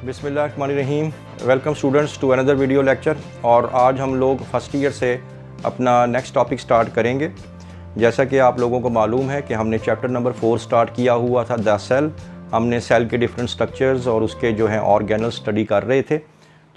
बिस्मिल्लाहिर्रहमानिर्रहीम। Welcome students to another video lecture. और आज हम लोग फर्स्ट ईयर से अपना नेक्स्ट टॉपिक स्टार्ट करेंगे। जैसा कि आप लोगों को मालूम है कि हमने चैप्टर नंबर 4 स्टार्ट किया हुआ था, द सेल। हमने सेल के डिफरेंट स्ट्रक्चर्स और उसके जो हैं ऑर्गेनल स्टडी कर रहे थे।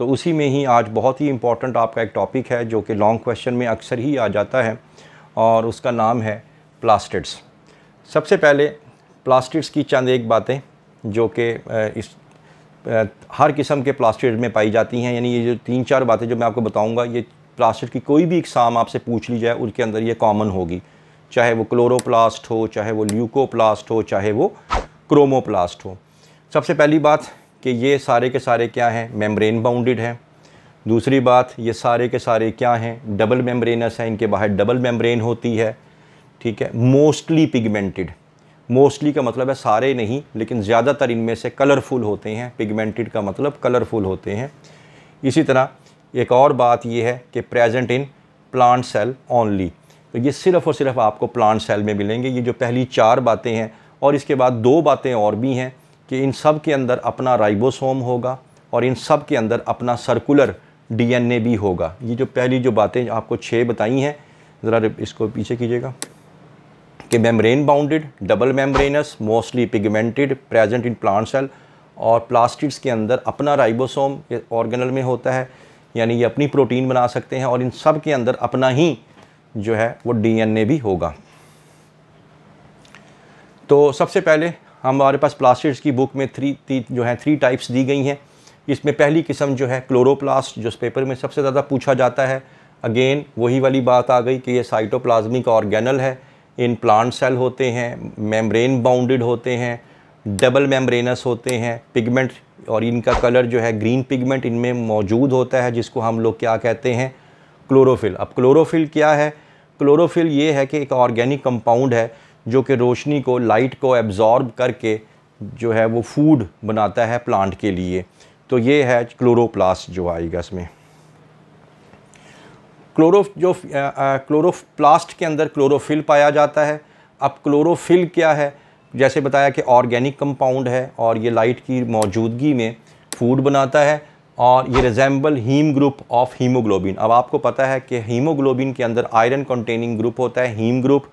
तो उसी में ही आज बहुत ही इंपॉर्टेंट आपका एक टॉपिक है जो कि लॉन्ग क्वेश्चन में अक्सर ही आ जाता है, और उसका नाम है प्लास्टिड्स। सबसे पहले प्लास्टिड्स की चंद एक बातें जो कि इस हर किस्म के प्लास्टिड में पाई जाती हैं, यानी ये जो 3-4 बातें जो मैं आपको बताऊंगा, ये प्लास्टिड की कोई भी एग्ज़ाम आपसे पूछ ली जाए उनके अंदर ये कॉमन होगी, चाहे वो क्लोरोप्लास्ट हो, चाहे वो ल्यूकोप्लास्ट हो, चाहे वो क्रोमोप्लास्ट हो। सबसे पहली बात कि ये सारे के सारे क्या हैं, मेम्ब्रेन बाउंडेड हैं। दूसरी बात, ये सारे के सारे क्या हैं, डबल मेम्ब्रेनस हैं, इनके बाहर डबल मेम्ब्रेन होती है। ठीक है, मोस्टली पिगमेंटेड। मोस्टली का मतलब है सारे नहीं, लेकिन ज़्यादातर इनमें से कलरफुल होते हैं। पिगमेंटेड का मतलब कलरफुल होते हैं। इसी तरह एक और बात ये है कि present in plant cell only, तो ये सिर्फ़ और सिर्फ आपको प्लांट सेल में मिलेंगे। ये जो पहली 4 बातें हैं, और इसके बाद 2 बातें और भी हैं कि इन सब के अंदर अपना राइबोसोम होगा और इन सब के अंदर अपना सर्कुलर DNA भी होगा। ये जो पहली जो बातें आपको 6 बताई हैं, ज़रा इसको पीछे कीजिएगा कि membrane bounded, double membranes, mostly pigmented, present in plant cell, और प्लास्टिड्स के अंदर अपना राइबोसोम ऑर्गेनल में होता है, यानी ये अपनी प्रोटीन बना सकते हैं, और इन सब के अंदर अपना ही जो है वो DNA भी होगा। तो सबसे पहले हमारे पास प्लास्टिड्स की बुक में 3 टाइप्स दी गई हैं। इसमें पहली किस्म जो है क्लोरोप्लास्ट, जो इस पेपर में सबसे ज़्यादा पूछा जाता है। अगेन वही वाली बात आ गई कि ये साइटोप्लाज्मिक ऑर्गेनल है, इन प्लांट सेल होते हैं, मेम्ब्रेन बाउंडेड होते हैं, डबल मेम्ब्रेनस होते हैं, पिगमेंट, और इनका कलर जो है ग्रीन पिगमेंट इनमें मौजूद होता है, जिसको हम लोग क्या कहते हैं, क्लोरोफिल। अब क्लोरोफिल क्या है? क्लोरोफिल ये है कि एक ऑर्गेनिक कंपाउंड है जो कि रोशनी को, लाइट को एब्जॉर्ब करके जो है वो फूड बनाता है प्लांट के लिए। तो ये है क्लोरोप्लास्ट जो आएगा इसमें। क्लोरोप्लास्ट के अंदर क्लोरोफिल पाया जाता है। अब क्लोरोफिल क्या है? जैसे बताया कि ऑर्गेनिक कंपाउंड है और ये लाइट की मौजूदगी में फूड बनाता है, और ये resemble haem group of haemoglobin. अब आपको पता है कि हीमोग्लोबिन के अंदर आयरन कंटेनिंग ग्रुप होता है, हीम ग्रुप।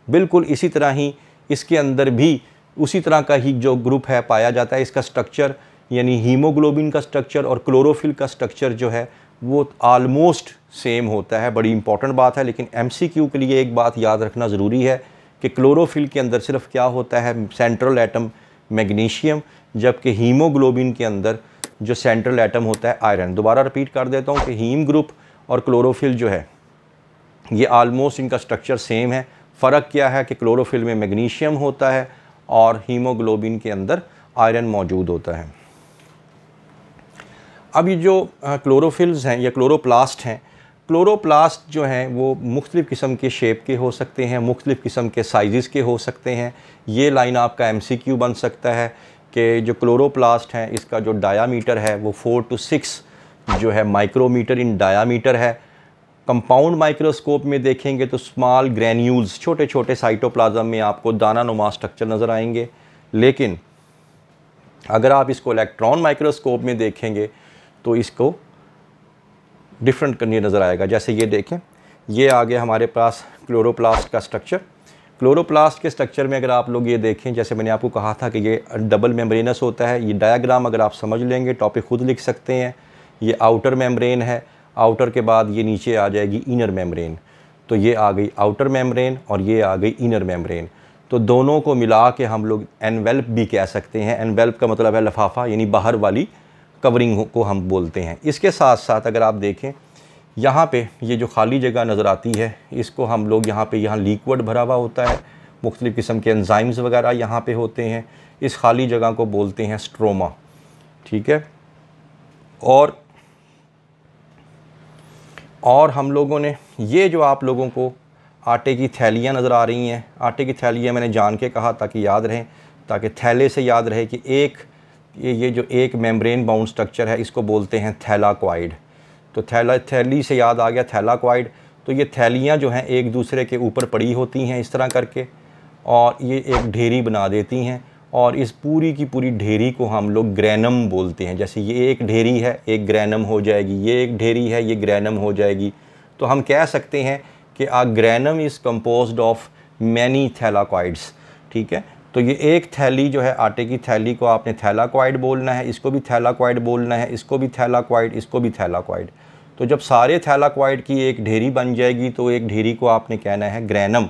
बिल्कुल इसी तरह ही इसके अंदर भी उसी तरह का ही जो ग्रुप है पाया जाता है। इसका स्ट्रक्चर, यानी हीमोग्लोबिन का स्ट्रक्चर और क्लोरोफिल का स्ट्रक्चर जो है वो आलमोस्ट सेम होता है। बड़ी इंपॉर्टेंट बात है, लेकिन MCQ के लिए एक बात याद रखना ज़रूरी है कि क्लोरोफिल के अंदर सिर्फ क्या होता है, सेंट्रल एटम मैग्नीशियम, जबकि हीमोग्लोबिन के अंदर जो सेंट्रल एटम होता है आयरन। दोबारा रिपीट कर देता हूँ कि हीम ग्रुप और क्लोरोफिल जो है ये आलमोस्ट इनका स्ट्रक्चर सेम है। फ़र्क क्या है कि क्लोरोफिल में मैग्नीशियम होता है और हीमोग्लोबिन के अंदर आयरन मौजूद होता है। अब ये जो क्लोरोफिल्स हैं या क्लोरोप्लास्ट हैं, क्लोरोप्लास्ट जो हैं वो मुख्तलिफ़ किस्म के शेप के हो सकते हैं, मुख्तलिफ़ किस्म के साइज़ के हो सकते हैं। ये लाइन आपका MCQ बन सकता है कि जो क्लोरोप्लास्ट हैं इसका जो डायामीटर है वो 4 to 6 जो है माइक्रोमीटर इन डायामीटर है। कंपाउंड माइक्रोस्कोप में देखेंगे तो स्मॉल ग्रैन्यूल्स, छोटे छोटे साइटोप्लाज्म में आपको दाना नुमा स्ट्रक्चर नज़र आएंगे। लेकिन अगर आप इसको इलेक्ट्रॉन माइक्रोस्कोप में देखेंगे तो इसको डिफरेंट करने नज़र आएगा। जैसे ये देखें, ये आ गया हमारे पास क्लोरोप्लास्ट का स्ट्रक्चर। क्लोरोप्लास्ट के स्ट्रक्चर में अगर आप लोग ये देखें, जैसे मैंने आपको कहा था कि ये डबल मेम्ब्रेनस होता है। ये डायग्राम अगर आप समझ लेंगे, टॉपिक खुद लिख सकते हैं। ये आउटर मेम्ब्रेन है, आउटर के बाद ये नीचे आ जाएगी इनर मेम्ब्रेन। तो ये आ गई आउटर मेम्ब्रेन और ये आ गई इनर मेम्ब्रेन। तो दोनों को मिला के हम लोग एनवेल्प भी कह सकते हैं। एनवेल्प का मतलब है लिफाफा, यानी बाहर वाली कवरिंग को हम बोलते हैं। इसके साथ साथ अगर आप देखें, यहाँ पे ये जो खाली जगह नज़र आती है, इसको हम लोग यहाँ लिक्विड भरा हुआ होता है, मुख्तलिफ़ किस्म के एंजाइम्स वगैरह यहाँ पे होते हैं। इस खाली जगह को बोलते हैं स्ट्रोमा। ठीक है, और हम लोगों ने ये जो आप लोगों को आटे की थैलियाँ नज़र आ रही हैं, आटे की थैलियाँ मैंने जान के कहा ताकि याद रहें, ताकि थैले से याद रहे कि ये जो एक मेम्ब्रेन बाउंड स्ट्रक्चर है इसको बोलते हैं थैलाक्वाइड। तो थैली से याद आ गया थैलाक्वाइड। तो ये थैलियाँ जो हैं एक दूसरे के ऊपर पड़ी होती हैं इस तरह करके, और ये एक ढेरी बना देती हैं, और इस पूरी की पूरी ढेरी को हम लोग ग्रैनम बोलते हैं। जैसे ये एक ढेरी है, एक ग्रैनम हो जाएगी, ये एक ढेरी है, ये ग्रैनम हो जाएगी। तो हम कह सकते हैं कि a granum is composed of many thylakoids. ठीक है, तो ये एक थैली जो है, आटे की थैली को आपने थैलाकॉइड बोलना है, इसको भी थैलाकॉइड बोलना है, इसको भी थैलाकॉइड, इसको भी थैलाकॉइड। तो जब सारे थैलाकॉइड की एक ढेरी बन जाएगी तो एक ढेरी को आपने कहना है ग्रैनम।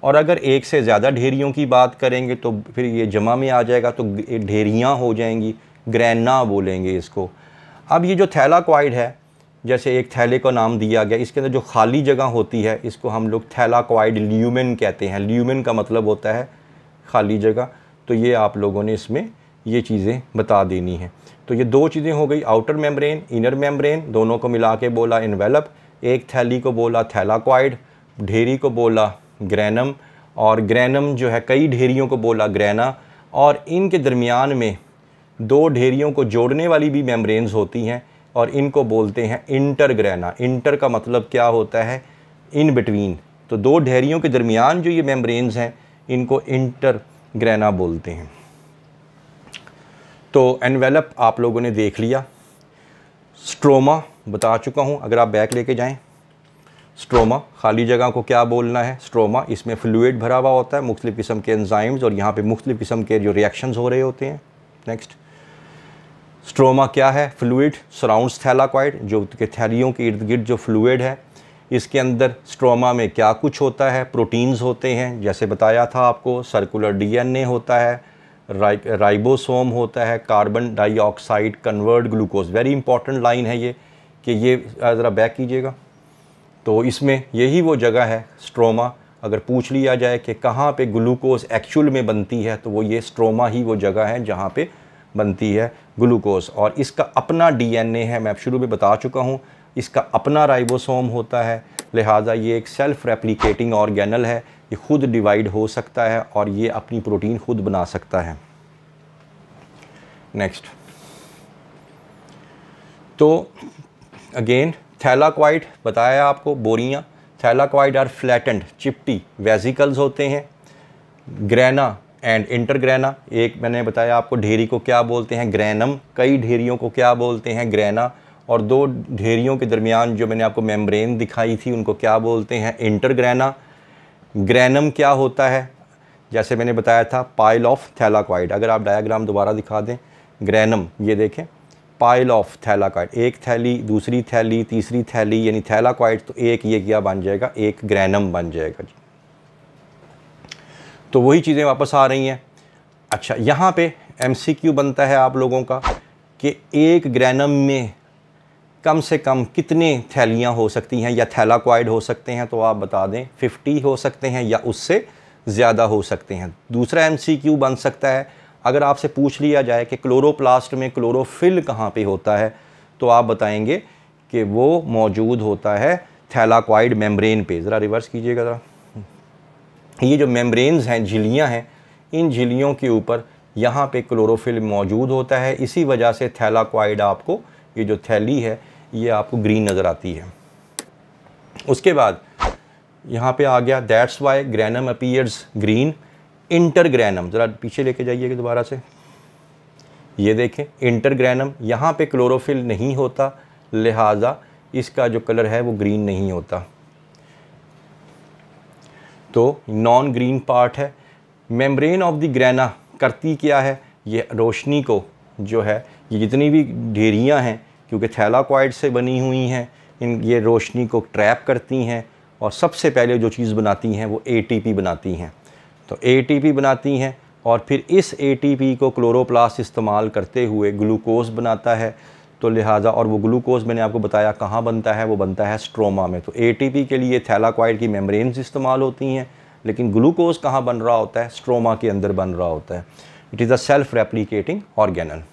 और अगर एक से ज़्यादा ढेरियों की बात करेंगे तो फिर ये जमा में आ जाएगा, तो ढेरियाँ हो जाएंगी, ग्रैना बोलेंगे इसको। अब ये जो थैलाकॉइड है, जैसे एक थैले को नाम दिया गया, इसके अंदर जो खाली जगह होती है इसको हम लोग थैलाकॉइड ल्यूमेन कहते हैं। ल्यूमेन का मतलब होता है खाली जगह। तो ये आप लोगों ने इसमें ये चीज़ें बता देनी है। तो ये दो चीज़ें हो गई, आउटर मेम्ब्रेन, इनर मेम्ब्रेन, दोनों को मिला के बोला इन्वेलप। एक थैली को बोला थैलाकॉइड, ढेरी को बोला ग्रैनम, और ग्रैनम जो है कई ढेरियों को बोला ग्रैना। और इनके दरमियान में दो ढेरियों को जोड़ने वाली भी मेम्ब्रेन्स होती हैं और इनको बोलते हैं इंटरग्रैना। इंटर का मतलब क्या होता है, इन बिटवीन। तो दो ढेरियों के दरमियान जो ये मेम्ब्रेन्स हैं इनको इंटरग्रैना बोलते हैं। तो एनवेलप आप लोगों ने देख लिया। स्ट्रोमा बता चुका हूँ, अगर आप बैक लेके जाएं। स्ट्रोमा खाली जगह को क्या बोलना है, स्ट्रोमा, इसमें फ्लूइड भरा हुआ होता है, मुख्तलिफ़ किस्म के एंजाइम्स, और यहाँ पे मुख्तलिफ़ किस्म के जो रिएक्शंस हो रहे होते हैं। नेक्स्ट, स्ट्रोमा क्या है, फ्लूइड सराउंड्स थैलाकॉइड, जो कि थैलियों के इर्द गिर्द जो फ्लूइड है। इसके अंदर स्ट्रोमा में क्या कुछ होता है, प्रोटीन्स होते हैं, जैसे बताया था आपको, सर्कुलर डीएनए होता है, राइबोसोम होता है, carbon dioxide convert glucose. Very important line है ये, कि ये ज़रा बैक कीजिएगा। तो इसमें यही वो जगह है स्ट्रोमा। अगर पूछ लिया जाए कि कहाँ पे ग्लूकोज एक्चुअल में बनती है, तो वो ये स्ट्रोमा ही वो जगह है जहाँ पे बनती है ग्लूकोज। और इसका अपना डीएनए है, मैं शुरू में बता चुका हूँ, इसका अपना राइबोसोम होता है। लिहाजा ये एक सेल्फ रेप्लिकेटिंग ऑर्गेनल है, ये खुद डिवाइड हो सकता है और ये अपनी प्रोटीन खुद बना सकता है। नेक्स्ट, तो अगेन थैलाकॉइड बताया आपको, बोरियां। थैलाकॉइड आर फ्लैटेंड चिपटी वेसिकल्स होते हैं। ग्रैना एंड इंटरग्रैना, एक मैंने बताया आपको ढेरी को क्या बोलते हैं, ग्रैनम, कई ढेरियों को क्या बोलते हैं, ग्रैना, और दो ढेरियों के दरमियान जो मैंने आपको मेम्ब्रेन दिखाई थी उनको क्या बोलते हैं, इंटरग्रैना। ग्रैनम क्या होता है, जैसे मैंने बताया था, पाइल ऑफ थैलाकॉइड। अगर आप डायग्राम दोबारा दिखा दें, ग्रैनम ये देखें, पाइल ऑफ थैलाकॉइड, एक थैली, दूसरी थैली, तीसरी थैली, यानी थैलाकॉइड, तो एक ये क्या बन जाएगा, एक ग्रैनम बन जाएगा जी। तो वही चीज़ें वापस आ रही हैं। अच्छा, यहाँ पे एमसीक्यू बनता है आप लोगों का कि एक ग्रैनम में कम से कम कितने थैलियाँ हो सकती हैं या थैलाकॉइड हो सकते हैं, तो आप बता दें 50 हो सकते हैं या उससे ज़्यादा हो सकते हैं। दूसरा एमसीक्यू बन सकता है, अगर आपसे पूछ लिया जाए कि क्लोरोप्लास्ट में क्लोरोफिल कहाँ पे होता है, तो आप बताएंगे कि वो मौजूद होता है थैलाकॉइड मेम्ब्रेन पे। ज़रा रिवर्स कीजिएगा ज़रा। ये जो मेम्ब्रेन्स हैं, झिल्लियाँ हैं, इन झिल्लियों के ऊपर यहाँ पे क्लोरोफिल मौजूद होता है। इसी वजह से थैलाकॉइड आपको, ये जो थैली है ये आपको ग्रीन नज़र आती है। उसके बाद यहाँ पे आ गया, that's why granum appears green. Intergranum, ज़रा पीछे लेके जाइएगा दोबारा से, ये देखें इंटरग्रैनम, यहाँ पे क्लोरोफिल नहीं होता, लिहाजा इसका जो कलर है वो ग्रीन नहीं होता, तो नॉन ग्रीन पार्ट है। मेम्ब्रेन ऑफ द ग्रैना करती क्या है, ये रोशनी को जो है, ये जितनी भी ढेरियाँ हैं क्योंकि थैलाकॉइड से बनी हुई हैं, ये रोशनी को ट्रैप करती हैं और सबसे पहले जो चीज़ बनाती हैं वो एटीपी बनाती हैं। तो एटीपी बनाती हैं और फिर इस एटीपी को क्लोरोप्लास्ट इस्तेमाल करते हुए ग्लूकोज बनाता है। तो लिहाजा, और वो ग्लूकोज मैंने आपको बताया कहाँ बनता है, वो बनता है स्ट्रोमा में। तो एटीपी के लिए थैलाकॉइड की मेम्ब्रेन्स इस्तेमाल होती हैं, लेकिन ग्लूकोज कहाँ बन रहा होता है, स्ट्रोमा के अंदर बन रहा होता है। It is a self replicating organelle.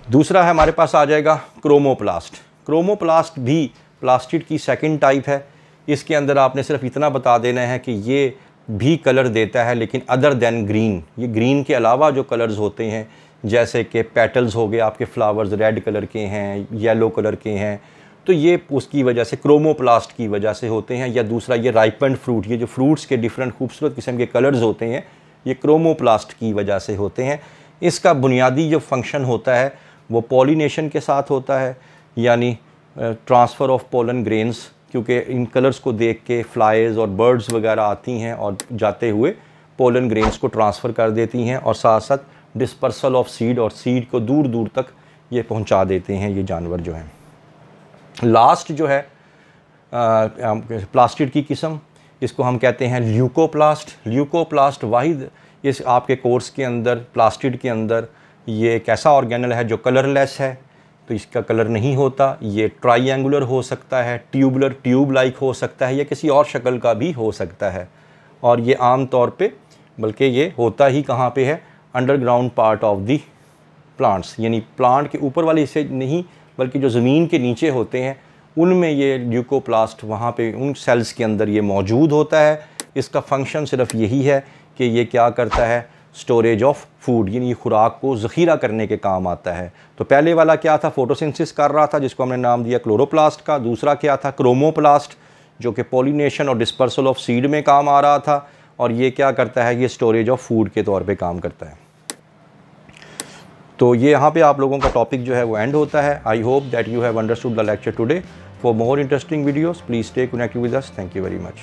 दूसरा है हमारे पास आ जाएगा क्रोमोप्लास्ट। क्रोमोप्लास्ट भी प्लास्टिड की सेकंड टाइप है। इसके अंदर आपने सिर्फ इतना बता देना है कि ये भी कलर देता है, लेकिन अदर देन ग्रीन, ये ग्रीन के अलावा जो कलर्स होते हैं, जैसे कि पेटल्स हो गए आपके फ्लावर्स रेड कलर के हैं, येलो कलर के हैं, तो ये उसकी वजह से, क्रोमोप्लास्ट की वजह से होते हैं। या दूसरा ये राइपेंड फ्रूट, ये जो फ्रूट्स के डिफरेंट खूबसूरत किस्म के कलर्स होते हैं, ये क्रोमोप्लास्ट की वजह से होते हैं। इसका बुनियादी जो फंक्शन होता है वो पॉलिनेशन के साथ होता है, यानी ट्रांसफ़र ऑफ पोलन ग्रेन्स, क्योंकि इन कलर्स को देख के फ्लाइज और बर्ड्स वगैरह आती हैं और जाते हुए पोलन ग्रेन्स को ट्रांसफ़र कर देती हैं, और साथ साथ डिस्पर्सल ऑफ सीड, और सीड को दूर दूर तक ये पहुंचा देते हैं ये जानवर जो हैं। लास्ट जो है प्लास्टिड की किस्म, इसको हम कहते हैं ल्यूकोप्लास्ट। ल्यूकोप्लास्ट वाहिद इस आपके कोर्स के अंदर प्लास्टिड के अंदर ये एक ऐसा ऑर्गेनल है जो कलरलेस है, तो इसका कलर नहीं होता। ये ट्राइएंगुलर हो सकता है, ट्यूबुलर ट्यूब लाइक हो सकता है, या किसी और शक्ल का भी हो सकता है। और ये आम तौर पे, बल्कि ये होता ही कहाँ पे है, underground part of the plants, यानी प्लांट के ऊपर वाले हिस्से नहीं बल्कि जो ज़मीन के नीचे होते हैं उनमें ये ल्यूकोप्लास्ट वहाँ पे उन सेल्स के अंदर ये मौजूद होता है। इसका फंक्शन सिर्फ यही है कि ये क्या करता है, स्टोरेज ऑफ फूड, यानी खुराक को ज़ख़ीरा करने के काम आता है। तो पहले वाला क्या था, फोटोसिंथेसिस कर रहा था, जिसको हमने नाम दिया क्लोरोप्लास्ट का। दूसरा क्या था, क्रोमोप्लास्ट, जो कि पॉलिनेशन और डिस्पर्सल ऑफ सीड में काम आ रहा था। और ये क्या करता है, ये स्टोरेज ऑफ फूड के तौर पे काम करता है। तो ये यहाँ पे आप लोगों का टॉपिक जो है वो एंड होता है। I hope that you have understood the lecture today. For more interesting videos please stay connected with us. Thank you very much.